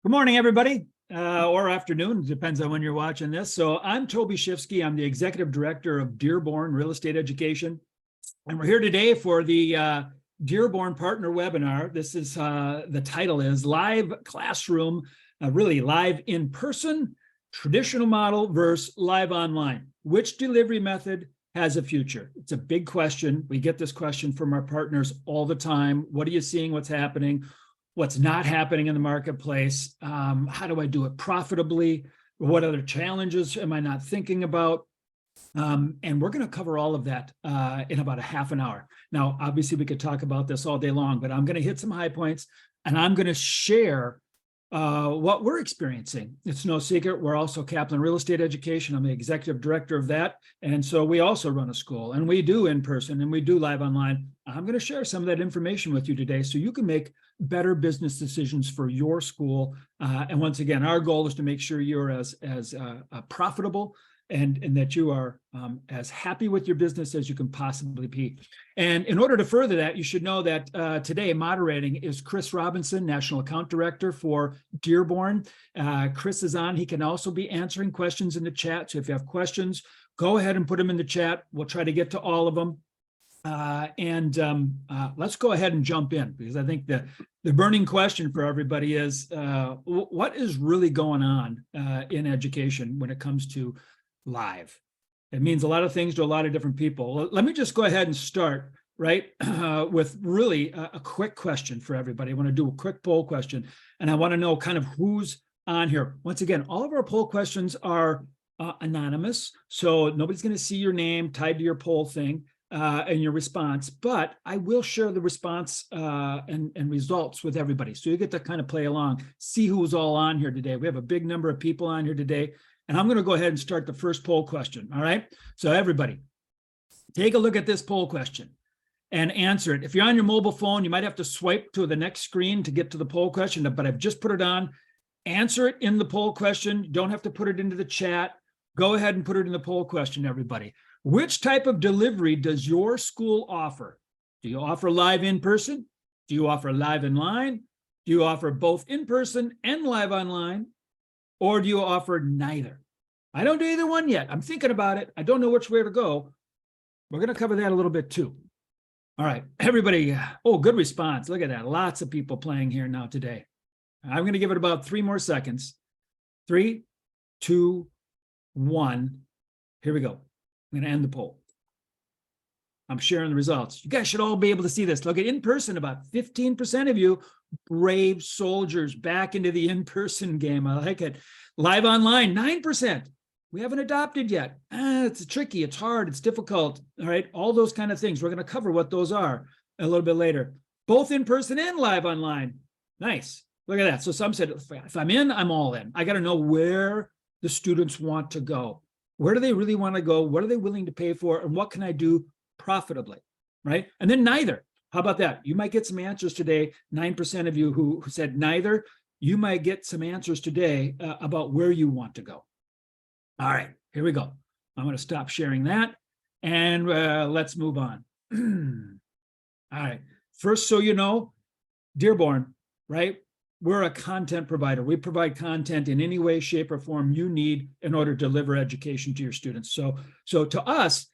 Good morning, everybody, or afternoon, depends on when you're watching this. So I'm Toby Schifsky. I'm the Executive Director of Dearborn Real Estate Education. And we're here today for the Dearborn Partner Webinar. This is, the title is Live Classroom, really live in person, traditional model versus live online. Which delivery method has a future? It's a big question. We get this question from our partners all the time. What are you seeing? What's happening? What's not happening in the marketplace? How do I do it profitably? What other challenges am I not thinking about? And we're going to cover all of that in about a half an hour. Now, obviously, we could talk about this all day long, but I'm going to hit some high points and I'm going to share what we're experiencing. It's no secret. We're also Kaplan Real Estate Education. I'm the executive director of that. And so we also run a school, and we do in person and we do live online. I'm going to share some of that information with you today so you can make better business decisions for your school. And once again, our goal is to make sure you're as profitable and that you are as happy with your business as you can possibly be. And in order to further that, you should know that today moderating is Chris Robinson, National Account Director for Dearborn. Chris is on. He can also be answering questions in the chat. So if you have questions, go ahead and put them in the chat. We'll try to get to all of them. Let's go ahead and jump in, because I think the burning question for everybody is what is really going on in education when it comes to live? It means a lot of things to a lot of different people. Let me just go ahead and start with really a quick question for everybody. I want to do a quick poll question, and I want to know kind of who's on here. Once again, all of our poll questions are anonymous, so nobody's going to see your name tied to your poll thing and your response, but I will share the response and results with everybody. So you get to kind of play along, see who's all on here today. We have a big number of people on here today. And I'm going to go ahead and start the first poll question. All right. So everybody, take a look at this poll question and answer it. If you're on your mobile phone, you might have to swipe to the next screen to get to the poll question, but I've just put it on. Answer it in the poll question. You don't have to put it into the chat. Go ahead and put it in the poll question, everybody. Which type of delivery does your school offer? Do you offer live in person? Do you offer live online? Do you offer both in person and live online? Or do you offer neither? I don't do either one yet. I'm thinking about it. I don't know which way to go. We're going to cover that a little bit too. All right, everybody. Oh, good response. Look at that. Lots of people playing here now today. I'm going to give it about 3 more seconds. 3, 2, 1. Here we go. I'm going to end the poll. I'm sharing the results. You guys should all be able to see this. Look at in person, about 15% of you, brave soldiers back into the in-person game. I like it. Live online, 9%. We haven't adopted yet. It's tricky. It's hard. It's difficult. All right. All those kind of things. We're going to cover what those are a little bit later. Both in person and live online. Nice. Look at that. So some said, if I'm in, I'm all in. I got to know where the students want to go. Where do they really want to go? What are they willing to pay for? And what can I do profitably, right? And then neither. How about that? You might get some answers today. 9% of you who said neither, you might get some answers today about where you want to go. All right, here we go. I'm going to stop sharing that and let's move on. All right, first, so you know, Dearborn, right? We're a content provider. We provide content in any way, shape, or form you need in order to deliver education to your students. So to us,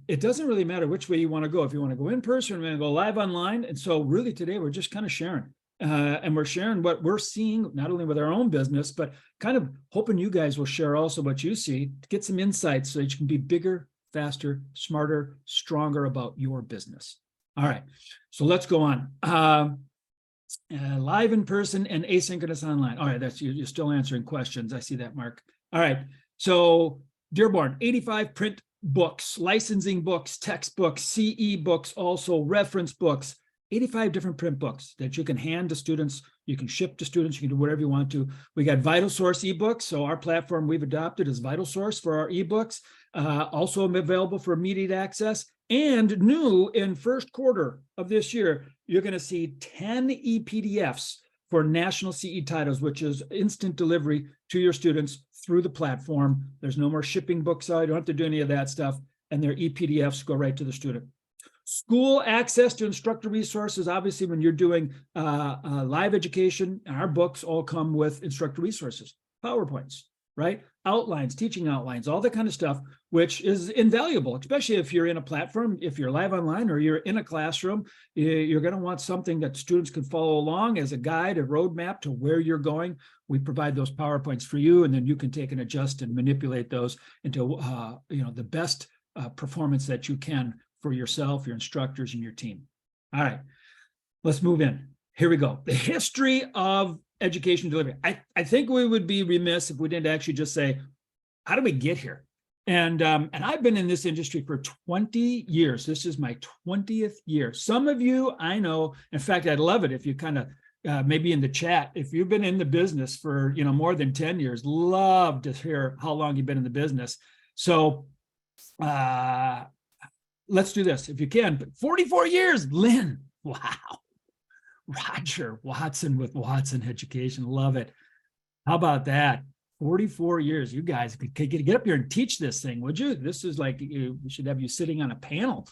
it doesn't really matter which way you want to go. If you want to go in person, we're going to go live online. And so really today, we're just kind of sharing. And we're sharing what we're seeing, not only with our own business, but kind of hoping you guys will share also what you see to get some insights so that you can be bigger, faster, smarter, stronger about your business. All right, so let's go on. Live in person and asynchronous online. All right, that's you're still answering questions. I see that, Mark. All right, so Dearborn, 85 print books, licensing books, textbooks, CE books, also reference books, 85 different print books that you can hand to students. You can ship to students. You can do whatever you want to. We got Vital Source ebooks. So our platform we've adopted is Vital Source for our ebooks. Also available for immediate access. And new in first quarter of this year, you're going to see 10 ePDFs for national CE titles, which is instant delivery to your students through the platform. There's no more shipping books out. You don't have to do any of that stuff. And their ePDFs go right to the student. School access to instructor resources. Obviously, when you're doing live education, our books all come with instructor resources, PowerPoints, right? Outlines, teaching outlines, all that kind of stuff, which is invaluable, especially if you're in a platform, if you're live online or you're in a classroom, you're going to want something that students can follow along as a guide, a roadmap to where you're going. We provide those PowerPoints for you, and then you can take and adjust and manipulate those into the best performance that you can for yourself, your instructors, and your team. All right, let's move in. Here we go. The history of education delivery. I think we would be remiss if we didn't actually just say, how did we get here? And I've been in this industry for 20 years. This is my 20th year. Some of you I know, in fact, I'd love it if you kind of maybe in the chat, if you've been in the business for more than 10 years, love to hear how long you've been in the business. So let's do this if you can. But 44 years, Lynn, wow. Roger Watson with Watson Education. Love it. How about that? 44 years. You guys could get up here and teach this thing, would you? This is like, we should have you sitting on a panel.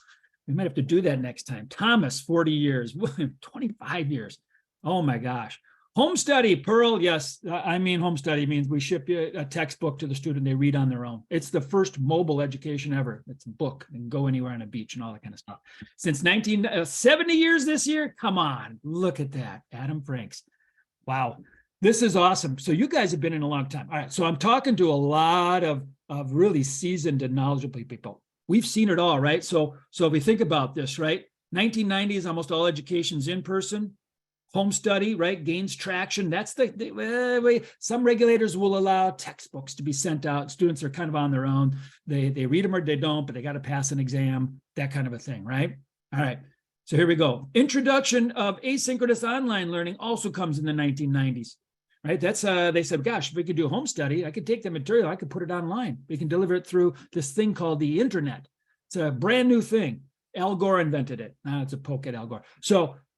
We might have to do that next time. Thomas, 40 years. William, 25 years. Oh my gosh. Home study, Pearl. Yes, I mean, home study means we ship you a textbook to the student. They read on their own. It's the first mobile education ever. It's a book and go anywhere on a beach and all that kind of stuff. Since 70 years this year. Come on, look at that. Adam Franks. Wow, this is awesome. So you guys have been in a long time. All right, so I'm talking to a lot of really seasoned and knowledgeable people. We've seen it all, right? So if we think about this, right? 1990s, almost all education's in person. Home study, right, gains traction. That's some regulators will allow textbooks to be sent out. Students are kind of on their own. They read them or they don't, but they got to pass an exam, that kind of a thing, right? All right, so here we go. Introduction of asynchronous online learning also comes in the 1990s, right? That's they said, gosh, if we could do home study, I could take the material, I could put it online. We can deliver it through this thing called the internet. It's a brand new thing. Al Gore invented it. It's a poke at Al Gore.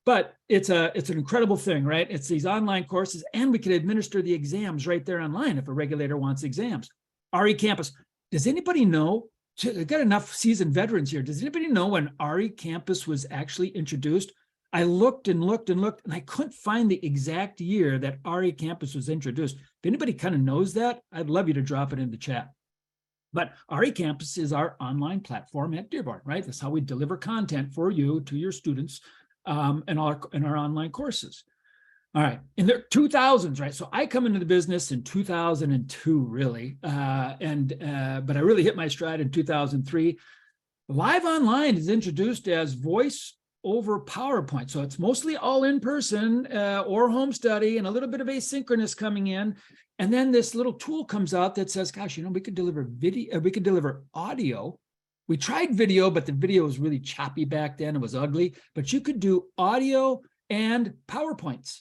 But it's an incredible thing, right? It's these online courses, and we can administer the exams right there online if a regulator wants exams. RE Campus. Does anybody know? I've got enough seasoned veterans here. Does anybody know when RE Campus was actually introduced? I looked and looked and looked, and I couldn't find the exact year that RE Campus was introduced. If anybody kind of knows that, I'd love you to drop it in the chat. But RE Campus is our online platform at Dearborn, right? That's how we deliver content for you to your students. In our online courses. All right, in the 2000s, right? So I come into the business in 2002, really, but I really hit my stride in 2003. Live online is introduced as voice over PowerPoint. So it's mostly all in person or home study and a little bit of asynchronous coming in. And then this little tool comes out that says, gosh, we could deliver video, we could deliver audio. We tried video, but the video was really choppy back then. It was ugly, but you could do audio and PowerPoints.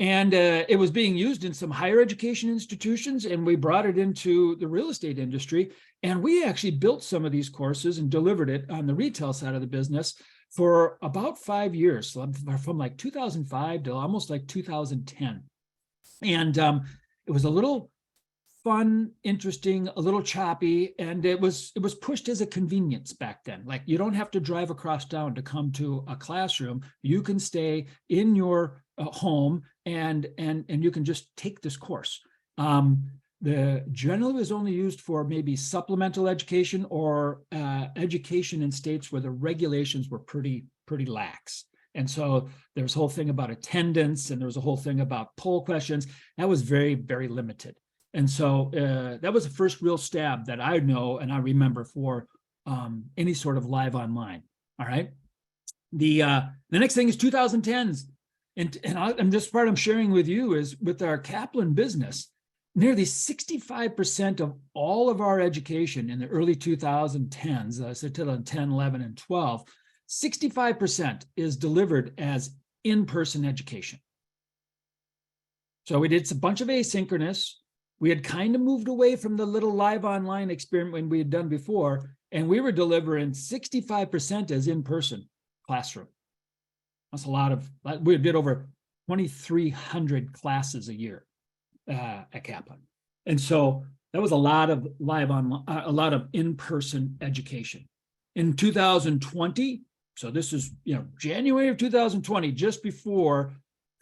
And it was being used in some higher education institutions, and we brought it into the real estate industry. And we actually built some of these courses and delivered it on the retail side of the business for about 5 years. So from like 2005 to almost like 2010. And it was a little fun, interesting, a little choppy, and it was pushed as a convenience back then. Like, you don't have to drive across town to come to a classroom. You can stay in your home and you can just take this course. The generally was only used for maybe supplemental education or education in states where the regulations were pretty lax. And so there's a whole thing about attendance, and there was a whole thing about poll questions. That was very, very limited. And so that was the first real stab that I know and I remember for any sort of live online. All right. The next thing is 2010s. And this part I'm sharing with you is with our Kaplan business. Nearly 65% of all of our education in the early 2010s, so 2010, 11, and 12, 65% is delivered as in-person education. So we did a bunch of asynchronous. We had kind of moved away from the little live online experiment we had done before, and we were delivering 65% as in-person classroom. That's a lot of, we did over 2,300 classes a year at Kaplan. And so that was a lot of live online, a lot of in-person education. In 2020, So this is, January of 2020, just before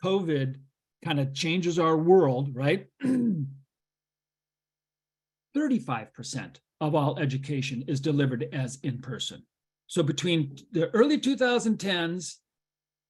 COVID kind of changes our world, right? 35% of all education is delivered as in-person. So between the early 2010s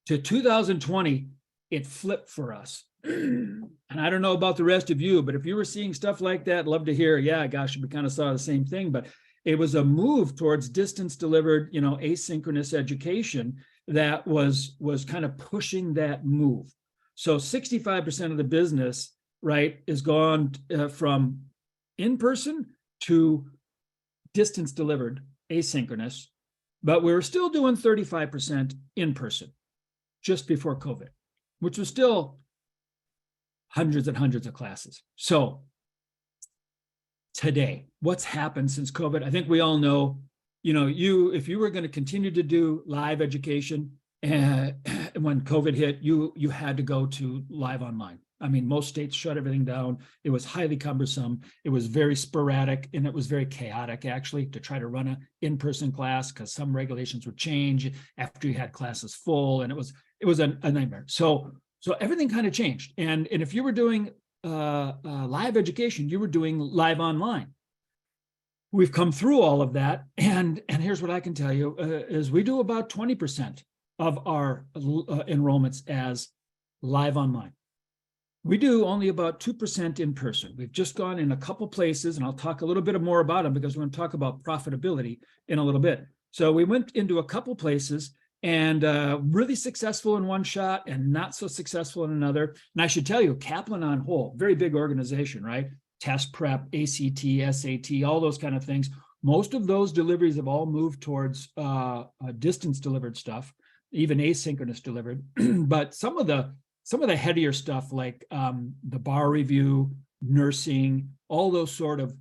to 2020, it flipped for us. And I don't know about the rest of you, but if you were seeing stuff like that, love to hear, yeah, gosh, we kind of saw the same thing, but it was a move towards distance delivered, asynchronous education that was kind of pushing that move. So 65% of the business, right, is gone from in-person to distance delivered asynchronous, but we were still doing 35% in person just before COVID, which was still hundreds and hundreds of classes. So today, what's happened since COVID? I think we all know, if you were going to continue to do live education, and when COVID hit, you had to go to live online. I mean, most states shut everything down. It was highly cumbersome. It was very sporadic, and it was very chaotic, actually, to try to run an in-person class because some regulations would change after you had classes full, and it was a nightmare. So everything kind of changed. And if you were doing live education, you were doing live online. We've come through all of that, and here's what I can tell you is we do about 20% of our enrollments as live online. We do only about 2% in person. We've just gone in a couple places, and I'll talk a little bit more about them because we're going to talk about profitability in a little bit. So we went into a couple places and really successful in one shot and not so successful in another. And I should tell you, Kaplan on whole, very big organization, right? Test prep, ACT, SAT, all those kind of things. Most of those deliveries have all moved towards distance delivered stuff, even asynchronous delivered. But some of the headier stuff like the bar review, nursing, all those sort of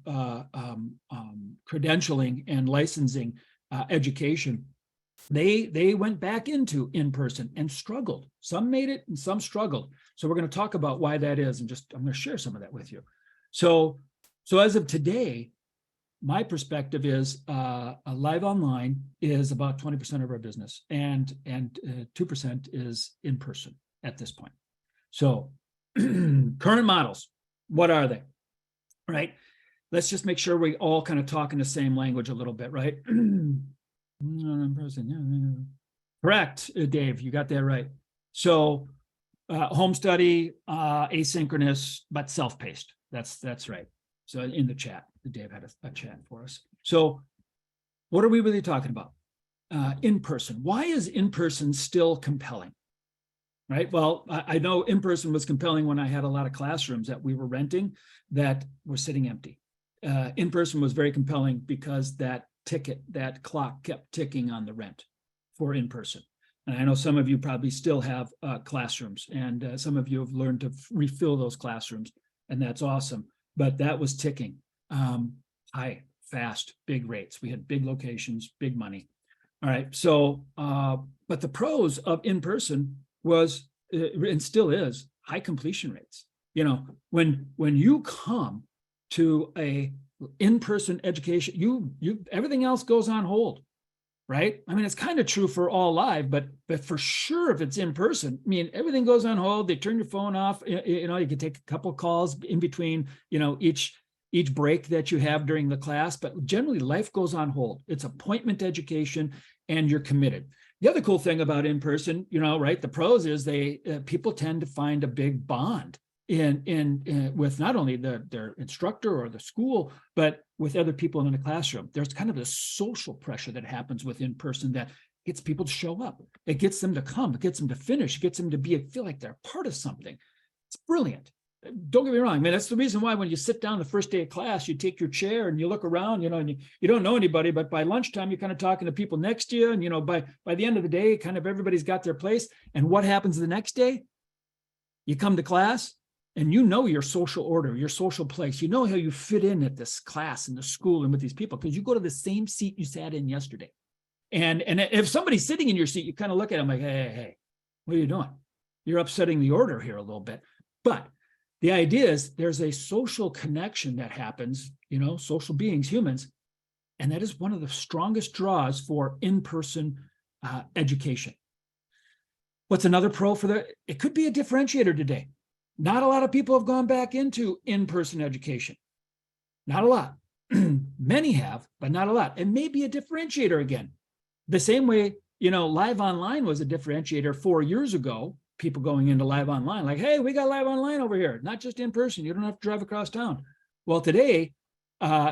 credentialing and licensing education, they went back into in-person and struggled. Some made it and some struggled. So we're going to talk about why that is, and I'm going to share some of that with you. So as of today, my perspective is a live online is about 20% of our business, and 2% is in person at this point. So current models, what are they? Right? Let's just make sure we all kind of talk in the same language a little bit, right? Correct, Dave, you got that right. So home study, asynchronous, but self-paced. That's right. So in the chat, Dave had a chat for us. So what are we really talking about? In-person. Why is in-person still compelling? Right. Well, I know in-person was compelling when I had a lot of classrooms that we were renting that were sitting empty. In-person was very compelling because that clock kept ticking on the rent for in-person. And I know some of you probably still have classrooms, and some of you have learned to refill those classrooms, and that's awesome. But that was ticking. High, fast, big rates. We had big locations, big money. All right. So, but the pros of in-person was, and still is, high completion rates. When you come to a in-person education, you everything else goes on hold, right? I mean, it's kind of true for all live, but for sure, if it's in person, I mean, everything goes on hold. They turn your phone off. You can take a couple calls in between, each break that you have during the class, but generally life goes on hold. It's appointment education, and you're committed. The other cool thing about in-person, right, the pros is people tend to find a big bond in with not only their instructor or the school, but with other people in the classroom. There's kind of a social pressure that happens with in-person that gets people to show up. It gets them to come. It gets them to finish. It gets them to feel like they're part of something. It's brilliant. Don't get me wrong. I mean, that's the reason why when you sit down the first day of class, you take your chair and you look around, and you don't know anybody, but by lunchtime, you're kind of talking to people next to you. And, by the end of the day, kind of everybody's got their place. And what happens the next day? You come to class and your social order, your social place. You know how you fit in at this class and the school and with these people, because you go to the same seat you sat in yesterday. And if somebody's sitting in your seat, you kind of look at them like, hey, what are you doing? You're upsetting the order here a little bit. But the idea is there's a social connection that happens, social beings, humans, and that is one of the strongest draws for in-person education. What's another pro for it could be a differentiator today. Not a lot of people have gone back into in-person education. Not a lot. Many have, but not a lot. It may be a differentiator again. The same way, live online was a differentiator 4 years ago. People going into live online, like, hey, we got live online over here, not just in person. You don't have to drive across town. Well, today,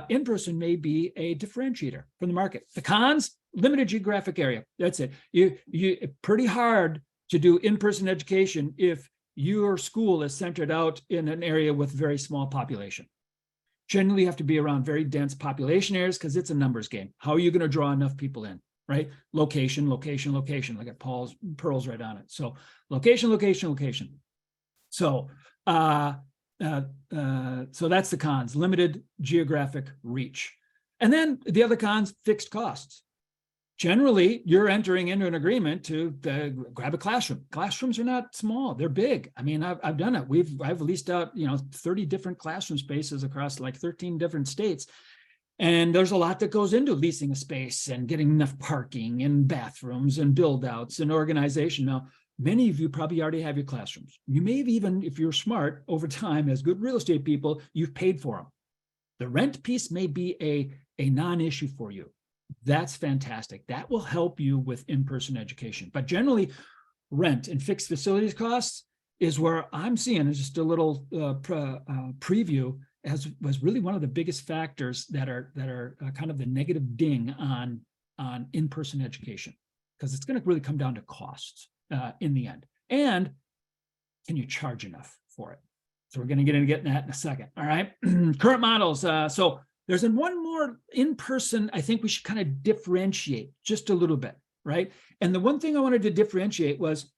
in person may be a differentiator from the market. The cons, limited geographic area. That's it. You pretty hard to do in-person education if your school is centered out in an area with very small population. Generally, you have to be around very dense population areas because it's a numbers game. How are you going to draw enough people in, right? Location, location, location. Look at Pearl's right on it. So location, location, location. So, so that's the cons, limited geographic reach. And then the other cons, fixed costs. Generally, you're entering into an agreement to grab a classroom. Classrooms are not small; they're big. I mean, I've done it. I've leased out 30 different classroom spaces across like 13 different states, and there's a lot that goes into leasing a space and getting enough parking and bathrooms and build outs and organization. Now, many of you probably already have your classrooms. You may have even, if you're smart, over time as good real estate people, you've paid for them. The rent piece may be a non-issue for you. That's fantastic. That will help you with in-person education. But generally, rent and fixed facilities costs is where I'm seeing just a little preview as was really one of the biggest factors that are kind of the negative ding on in-person education, because it's going to really come down to costs in the end. And can you charge enough for it? So we're going to get into that in a second. All right. Current models. So there's one more in-person, I think we should kind of differentiate just a little bit, right? And the one thing I wanted to differentiate was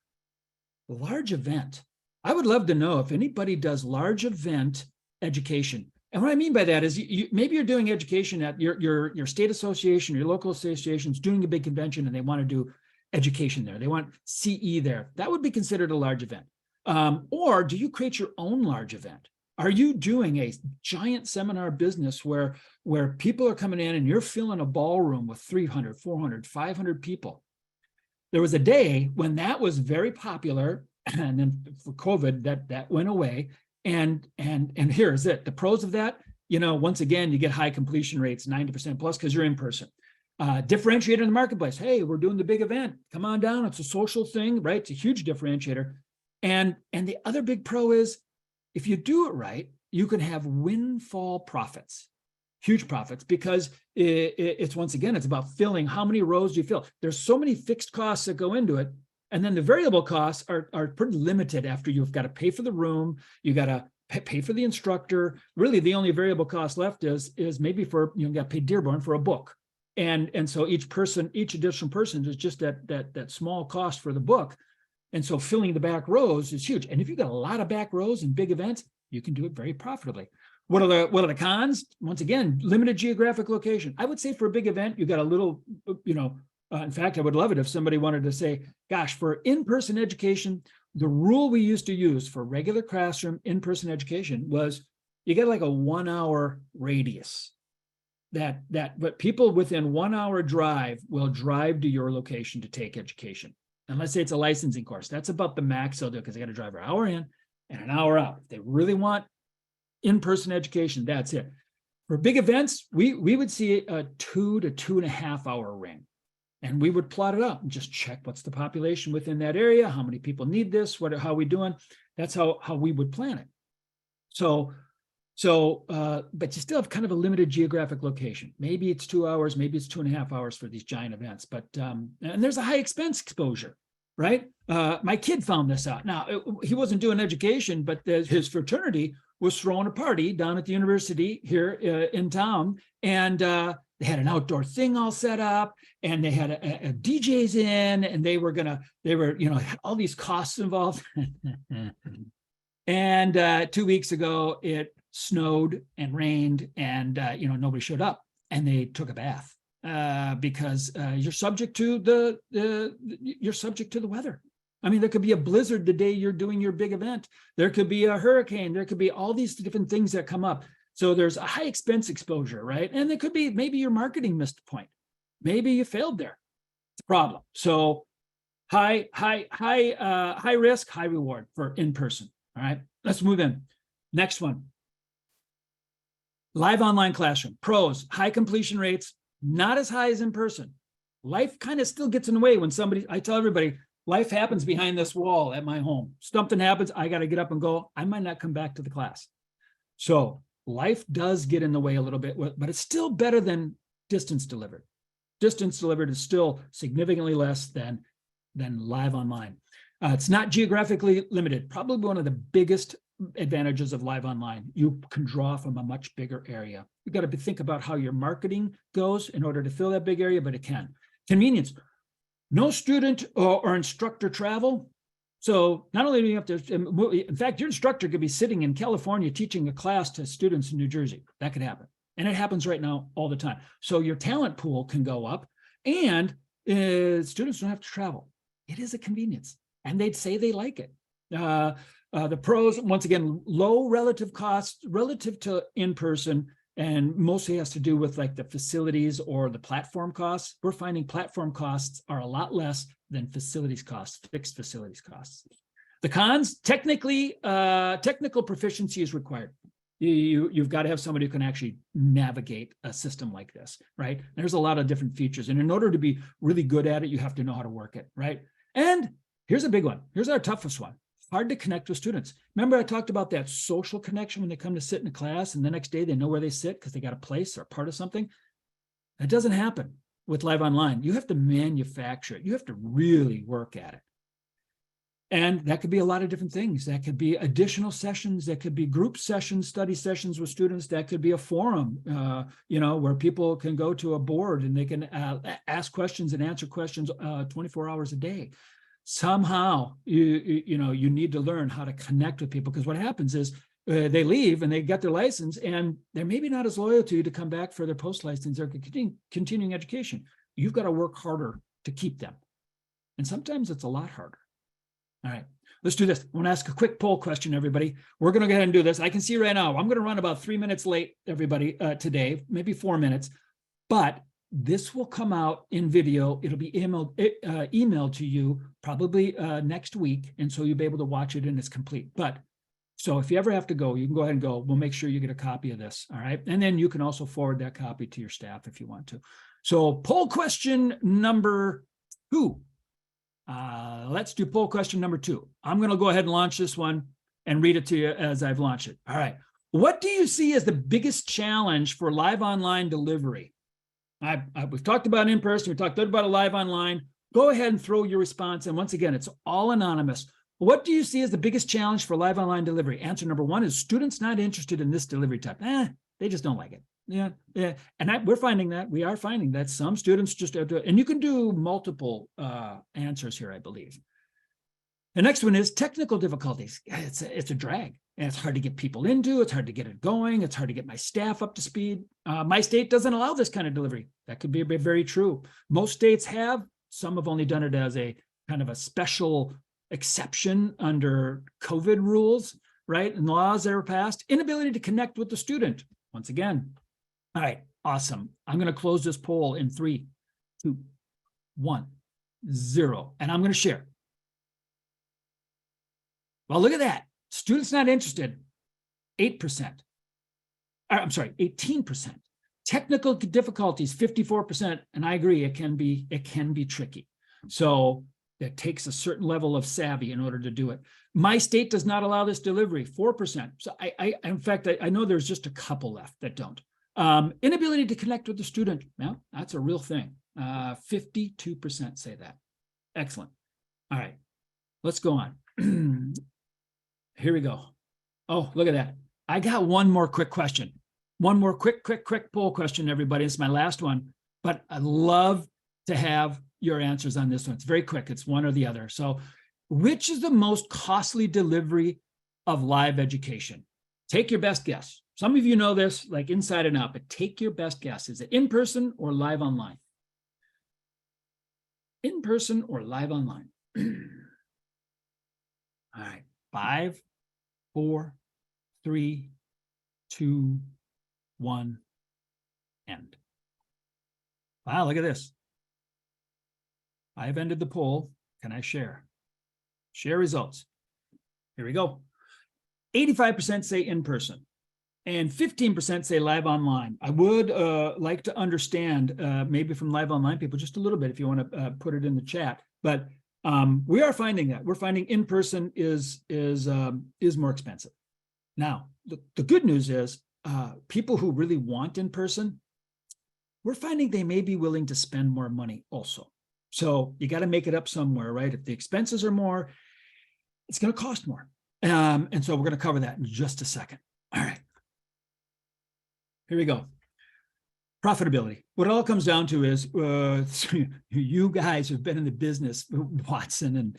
large event. I would love to know if anybody does large event education. And what I mean by that is maybe you're doing education at your state association, your local association's doing a big convention and they want to do education there. They want CE there. That would be considered a large event. Or do you create your own large event? Are you doing a giant seminar business where people are coming in and you're filling a ballroom with 300, 400, 500 people? There was a day when that was very popular, and then for COVID, that went away. And here's it. The pros of that, once again, you get high completion rates, 90% plus, because you're in person. Differentiator in the marketplace. Hey, we're doing the big event. Come on down. It's a social thing, right? It's a huge differentiator. And the other big pro is, if you do it right, you can have windfall profits, huge profits, because it's once again, it's about filling. How many rows do you fill? There's so many fixed costs that go into it. And then the variable costs are pretty limited after you've got to pay for the room. You got to pay for the instructor. Really, the only variable cost left is maybe for, you got to pay Dearborn for a book. And so each additional person is just that small cost for the book. And so filling the back rows is huge. And if you've got a lot of back rows and big events, you can do it very profitably. What are the cons? Once again, limited geographic location. I would say for a big event, you got a little, in fact, I would love it if somebody wanted to say, gosh, for in-person education, the rule we used to use for regular classroom in-person education was you get like a 1 hour radius. But people within 1 hour drive will drive to your location to take education. And let's say it's a licensing course. That's about the max they'll do, because they got to drive an hour in and an hour out. If they really want in-person education, that's it. For big events, we would see a 2 to 2.5 hour ring. And we would plot it out and just check what's the population within that area, how many people need this, how are we doing? That's how we would plan it. But you still have kind of a limited geographic location. Maybe it's 2 hours, maybe it's 2.5 hours for these giant events, but and there's a high expense exposure, right? My kid found this out. Now, he wasn't doing education, but his fraternity was throwing a party down at the university here in town, and they had an outdoor thing all set up, and they had a DJs in, and they were had all these costs involved. And 2 weeks ago, it snowed and rained, and nobody showed up, and they took a bath because you're subject to the weather. I mean, there could be a blizzard the day you're doing your big event. There could be a hurricane. There could be all these different things that come up. So there's a high expense exposure, right? And there could be maybe your marketing missed the point. Maybe you failed there. It's a problem. So high risk, high reward for in-person. All right, let's move in. Next one. Live online classroom. Pros, high completion rates, not as high as in person. Life kind of still gets in the way when I tell everybody, life happens behind this wall at my home. Something happens, I got to get up and go. I might not come back to the class. So life does get in the way a little bit, but it's still better than distance delivered. Distance delivered is still significantly less than live online. It's not geographically limited. Probably one of the biggest advantages of live online. You can draw from a much bigger area. You got to think about how your marketing goes in order to fill that big area, but it can. Convenience. No student or instructor travel. So not only do you have to, in fact, your instructor could be sitting in California teaching a class to students in New Jersey. That could happen. And it happens right now all the time. So your talent pool can go up and students don't have to travel. It is a convenience. And they'd say they like it. The pros, once again, low relative costs relative to in-person, and mostly has to do with like the facilities or the platform costs. We're finding platform costs are a lot less than facilities costs, fixed facilities costs. The cons, technical proficiency is required. You've got to have somebody who can actually navigate a system like this, right? There's a lot of different features. And in order to be really good at it, you have to know how to work it, right? And here's a big one. Here's our toughest one. Hard to connect with students. Remember I talked about that social connection when they come to sit in a class and the next day they know where they sit because they got a place or part of something? That doesn't happen with live online. You have to manufacture it. You have to really work at it. And that could be a lot of different things. That could be additional sessions. That could be group sessions, study sessions with students. That could be a forum, where people can go to a board and they can ask questions and answer questions 24 hours a day. Somehow, you need to learn how to connect with people, because what happens is they leave and they get their license and they're maybe not as loyal to you to come back for their post-license or continuing education. You've got to work harder to keep them. And sometimes it's a lot harder. All right, let's do this. I want to ask a quick poll question, everybody. We're going to go ahead and do this. I can see right now, I'm going to run about 3 minutes late, everybody, today, maybe 4 minutes, but this will come out in video. It'll be emailed to you probably next week. And so you'll be able to watch it in its complete. But so if you ever have to go, you can go ahead and go. We'll make sure you get a copy of this. All right. And then you can also forward that copy to your staff if you want to. So poll question number 2. Let's do poll question number 2. I'm going to go ahead and launch this one and read it to you as I've launched it. All right. What do you see as the biggest challenge for live online delivery? We've talked about in person. We talked about a live online. Go ahead and throw your response. And once again, it's all anonymous. What do you see as the biggest challenge for live online delivery? Answer number 1 is students not interested in this delivery type. They just don't like it. Yeah. And we are finding that some students just have to, and you can do multiple answers here, I believe. The next one is technical difficulties. It's a drag. And it's hard to get people into, it's hard to get it going, it's hard to get my staff up to speed. My state doesn't allow this kind of delivery. That could be very true. Most states have, some have only done it as a kind of a special exception under COVID rules, right? And laws that are passed. Inability to connect with the student, once again. All right, awesome. I'm gonna close this poll in 3, 2, 1, 0, and I'm gonna share. Well, look at that. Students not interested, 8%. I'm sorry, 18%. Technical difficulties, 54%. And I agree, it can be tricky. So it takes a certain level of savvy in order to do it. My state does not allow this delivery, 4%. So in fact, I know there's just a couple left that don't. Inability to connect with the student. Well, that's a real thing. 52% say that. Excellent. All right, let's go on. Here we go. Oh, look at that. I got one more quick question. One more quick poll question, everybody. It's my last one, but I'd love to have your answers on this one. It's very quick. It's one or the other. So which is the most costly delivery of live education? Take your best guess. Some of you know this like inside and out, but take your best guess. Is it in person or live online? In person or live online? All right, 5, 4, 3, 2, 1, end. Wow, look at this. I've ended the poll. Can I share? Share results. Here we go. 85% say in person and 15% say live online. I would like to understand, maybe from live online people, just a little bit if you want to put it in the chat. But we are finding that. We're finding in person is more expensive. Now, the good news is people who really want in person, we're finding they may be willing to spend more money also. So you got to make it up somewhere, right? If the expenses are more, it's going to cost more. And so we're going to cover that in just a second. All right. Here we go. Profitability. What it all comes down to is you guys who've been in the business, Watson and,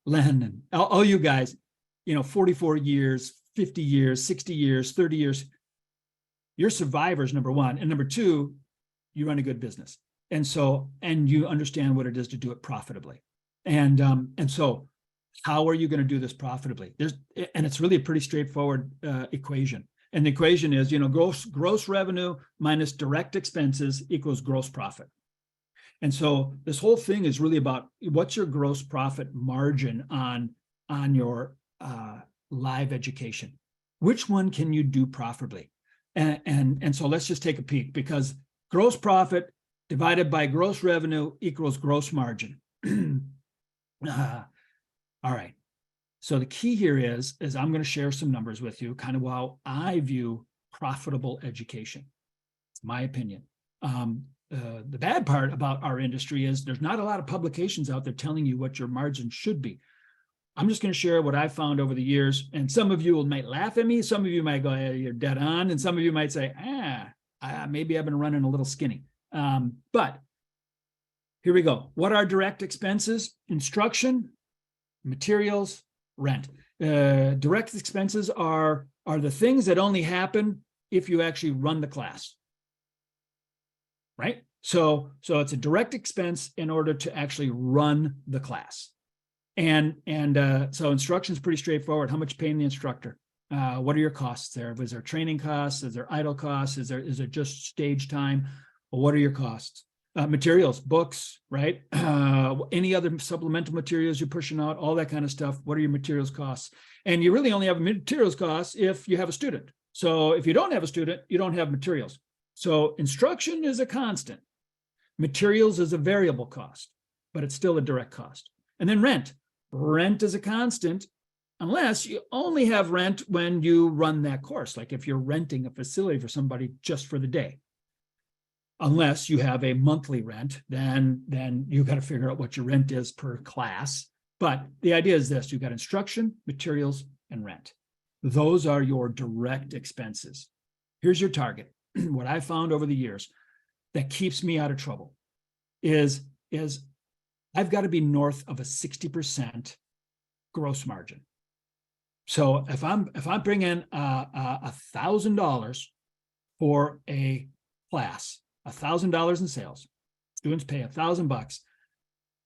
Len and all you guys, 44 years, 50 years, 60 years, 30 years, you're survivors, number one. And number two, you run a good business. And you understand what it is to do it profitably. And so how are you going to do this profitably? And it's really a pretty straightforward equation. And the equation is, gross revenue minus direct expenses equals gross profit. And so this whole thing is really about what's your gross profit margin on your live education. Which one can you do profitably? And so let's just take a peek, because gross profit divided by gross revenue equals gross margin. All right. So the key here is I'm going to share some numbers with you, kind of how I view profitable education. It's my opinion. The bad part about our industry is there's not a lot of publications out there telling you what your margin should be. I'm just going to share what I've found over the years. And some of you might laugh at me. Some of you might go, hey, you're dead on. And some of you might say, maybe I've been running a little skinny. But here we go. What are direct expenses? Instruction, materials, rent. Direct expenses are the things that only happen if you actually run the class, right? So it's a direct expense in order to actually run the class. And so instruction is pretty straightforward. How much you paying the instructor? What are your costs there? Was there training costs? Is there idle costs? Is there just stage time? Well, what are your costs? Materials, books, right? Any other supplemental materials you're pushing out, all that kind of stuff. What are your materials costs? And you really only have materials costs if you have a student. So if you don't have a student, you don't have materials. So instruction is a constant. Materials is a variable cost, but it's still a direct cost. And then rent. Rent is a constant unless you only have rent when you run that course. Like if you're renting a facility for somebody just for the day. Unless you have a monthly rent, then you got to figure out what your rent is per class. But the idea is this: you've got instruction, materials, and rent. Those are your direct expenses. Here's your target. What I found over the years that keeps me out of trouble is I've got to be north of a 60% gross margin. So if I'm bringing $1,000 for a class, $1,000 in sales, students pay $1,000.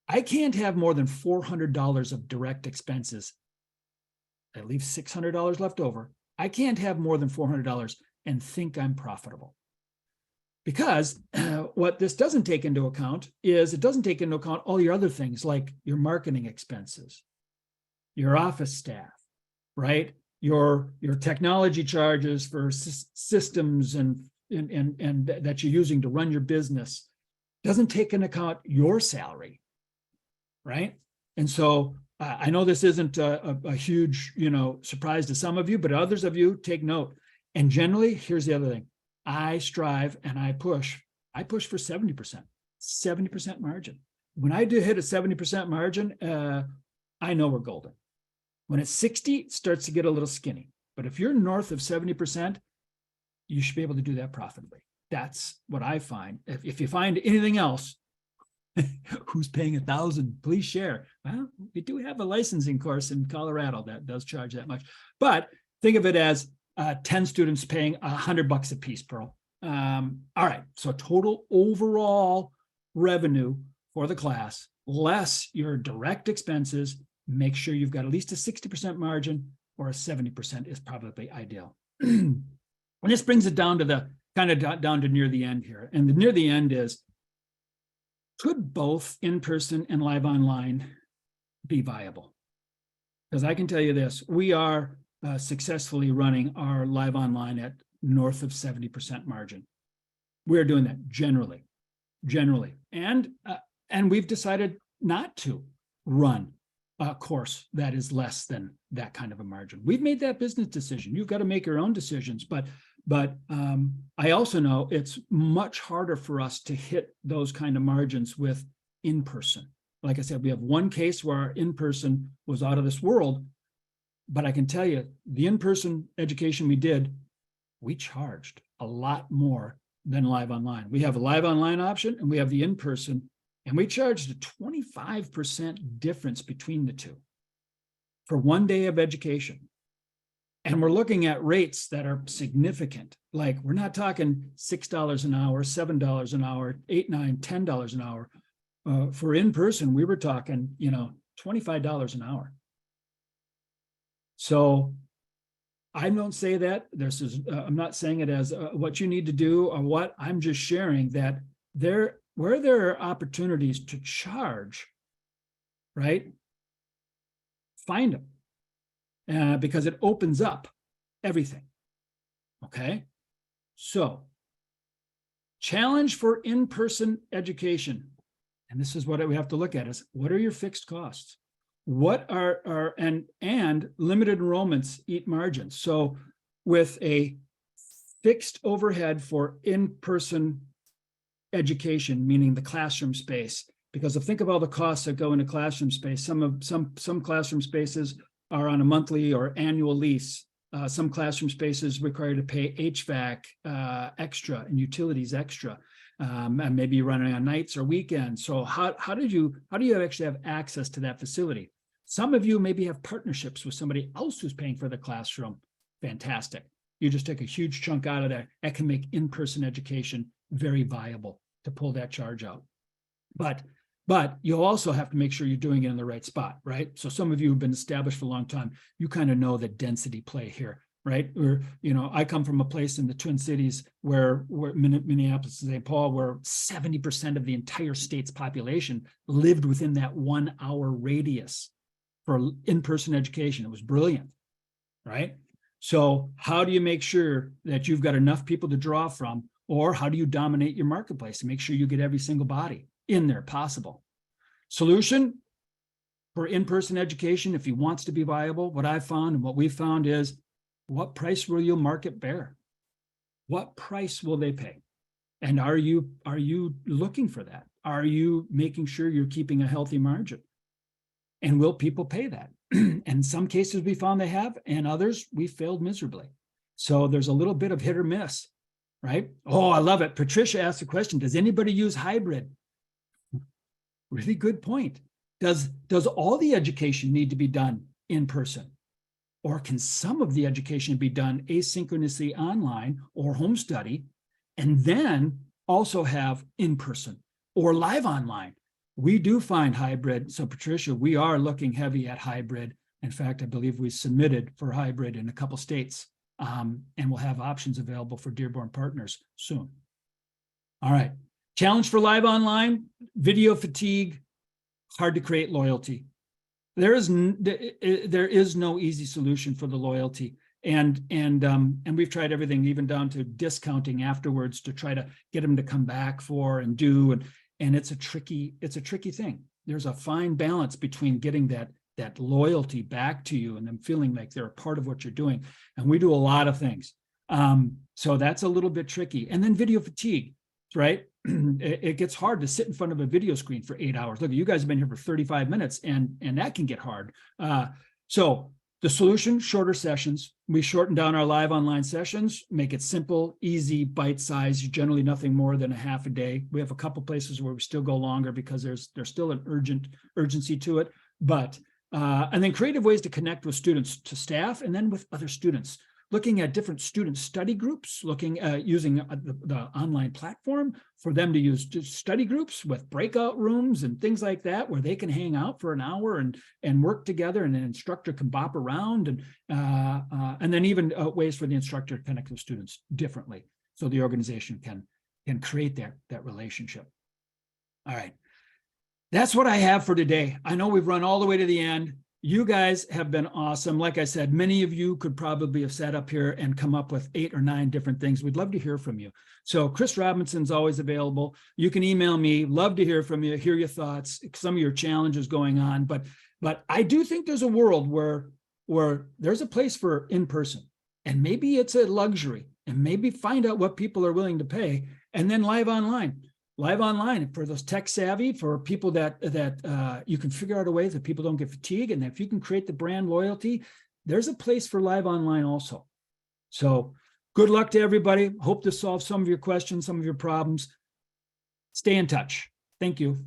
I can't have more than $400 of direct expenses. I leave $600 left over. I can't have more than $400 and think I'm profitable. Because what this doesn't take into account is it doesn't take into account all your other things like your marketing expenses, your office staff, right? Your technology charges for systems and that you're using to run your business. Doesn't take into account your salary, right? And so I know this isn't a huge, surprise to some of you, but others of you take note. And generally, here's the other thing. I strive and I push for 70% margin. When I do hit a 70% margin, I know we're golden. When it's 60, it starts to get a little skinny. But if you're north of 70%, you should be able to do that profitably. That's what I find. If you find anything else, who's paying $1,000, please share. Well, we do have a licensing course in Colorado that does charge that much. But think of it as 10 students paying $100 a piece, Pearl. All right, so total overall revenue for the class, less your direct expenses, make sure you've got at least a 60% margin, or a 70% is probably ideal. And this brings it down to down to near the end here. And the near the end is Could both in-person and live online be viable? Because I can tell you this, we are successfully running our live online at north of 70% margin. We're doing that generally. And we've decided not to run a course that is less than that kind of a margin. We've made that business decision. You've got to make your own decisions, but I also know it's much harder for us to hit those kind of margins with in-person. Like I said, we have one case where our in-person was out of this world, but I can tell you the in-person education we did, we charged a lot more than live online. We have a live online option and we have the in-person, and we charged a 25% difference between the two for one day of education. And we're looking at rates that are significant. Like, we're not talking $6 an hour, $7 an hour, $8, $9, $10 an hour. For in-person, we were talking, $25 an hour. So I don't say that I'm not saying it as what you need to do or what. I'm just sharing that where there are opportunities to charge, right? Find them. Because it opens up everything. Okay. So, challenge for in-person education. And this is what we have to look at is, what are your fixed costs? What are and limited enrollments eat margins. So with a fixed overhead for in-person education, meaning the classroom space, because think of all the costs that go into classroom space. Some classroom spaces are on a monthly or annual lease. Some classroom spaces require to pay HVAC extra and utilities extra, and maybe running on nights or weekends. So how do you actually have access to that facility? Some of you maybe have partnerships with somebody else who's paying for the classroom. Fantastic. You just take a huge chunk out of there. That can make in-person education very viable to pull that charge out. But you'll also have to make sure you're doing it in the right spot, right? So some of you have been established for a long time. You kind of know the density play here, right? Or, I come from a place in the Twin Cities where Minneapolis and St. Paul, where 70% of the entire state's population lived within that 1 hour radius for in-person education. It was brilliant, right? So how do you make sure that you've got enough people to draw from, or how do you dominate your marketplace to make sure you get every single body in there possible? Solution for in-person education, if he wants to be viable, what I've found and what we've found is, what price will your market bear? What price will they pay? And are you looking for that? Are you making sure you're keeping a healthy margin? And will people pay that? And in some cases we found they have, and others we failed miserably. So there's a little bit of hit or miss, right? Oh, I love it. Patricia asked the question, does anybody use hybrid? Really good point. Does all the education need to be done in person? Or can some of the education be done asynchronously online or home study, and then also have in person or live online? We do find hybrid. So Patricia, we are looking heavy at hybrid. In fact, I believe we submitted for hybrid in a couple states, and we'll have options available for Dearborn partners soon. All right. Challenge for live online, video fatigue, hard to create loyalty. There is no easy solution for the loyalty. And we've tried everything, even down to discounting afterwards to try to get them to come back for and do. And it's a tricky thing. There's a fine balance between getting that loyalty back to you and them feeling like they're a part of what you're doing. And we do a lot of things. So that's a little bit tricky. And then video fatigue, right? It gets hard to sit in front of a video screen for 8 hours. Look, you guys have been here for 35 minutes and that can get hard. So the solution, shorter sessions. We shorten down our live online sessions, make it simple, easy, bite size, generally nothing more than a half a day. We have a couple places where we still go longer because there's still an urgency to it. But and then creative ways to connect with students, to staff, and then with other students. Looking at different student study groups, looking at using the online platform for them to use study groups with breakout rooms and things like that, where they can hang out for an hour and work together, and an instructor can bop around, and then even ways for the instructor to connect with students differently, so the organization can create that relationship. All right, That's what I have for today. I know we've run all the way to the end. You guys have been awesome. Like I said, many of you could probably have sat up here and come up with 8 or 9 different things. We'd love to hear from you. So Chris Robinson's always available. You can email me. Love to hear from you, hear your thoughts, some of your challenges going on. But I do think there's a world where there's a place for in-person, and maybe it's a luxury, and maybe find out what people are willing to pay, and then live online for those tech savvy, for people that you can figure out a way that people don't get fatigued. And if you can create the brand loyalty, there's a place for live online also. So good luck to everybody. Hope to solve some of your questions, some of your problems. Stay in touch. Thank you.